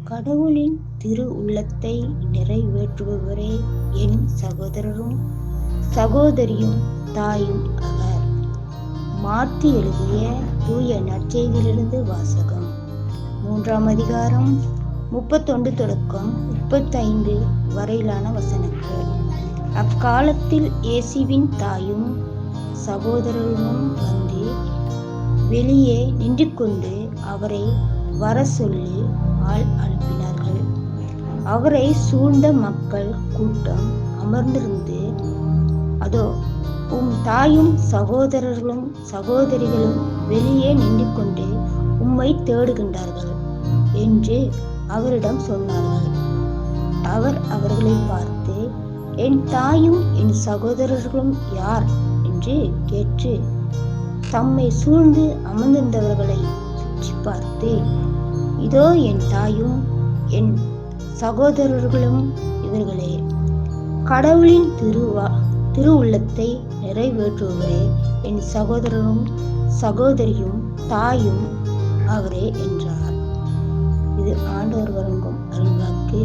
கடவுளின் திரு உள்ளத்தை நிறைவேற்றுபவரே என் சகோதரரும் சகோதரியும் தாயும் அவர். மார்க்கு எழுதிய தூய நற்செய்தியிலிருந்து வாசகம். 3ஆம் அதிகாரம் 31 தொடக்கம் 35 வரையிலான வசனங்கள். அக்காலத்தில் இயேசுவின் தாயும் சகோதரரும் வந்து வெளியே நின்று கொண்டு அவரை வர சொல்லி ஆள் அனுப்பினார்கள். அவரை சூழ்ந்த மக்கள் கூட்டம் அமர்ந்திருந்து, அதோ உம் தாயும் சகோதரர்களும் சகோதரிகளும் வெளியே நின்று கொண்டு உம்மை தேடுகின்றார்கள் என்று அவரிடம் சொன்னார்கள். அவர் அவர்களை பார்த்து, என் தாயும் என் சகோதரர்களும் யார் என்று கேட்டு தம்மை சூழ்ந்து அமர்ந்திருந்தவர்களை சுற்றி பார்த்து, இதோ என் தாயும் என் சகோதரர்களும் இவர்களே. கடவுளின் திரு உள்ளத்தை நிறைவேற்றுவரே என் சகோதரரும் சகோதரியும் தாயும் அவரே என்றார். இது ஆண்டவர் வழங்கும் அருள்வாக்கு.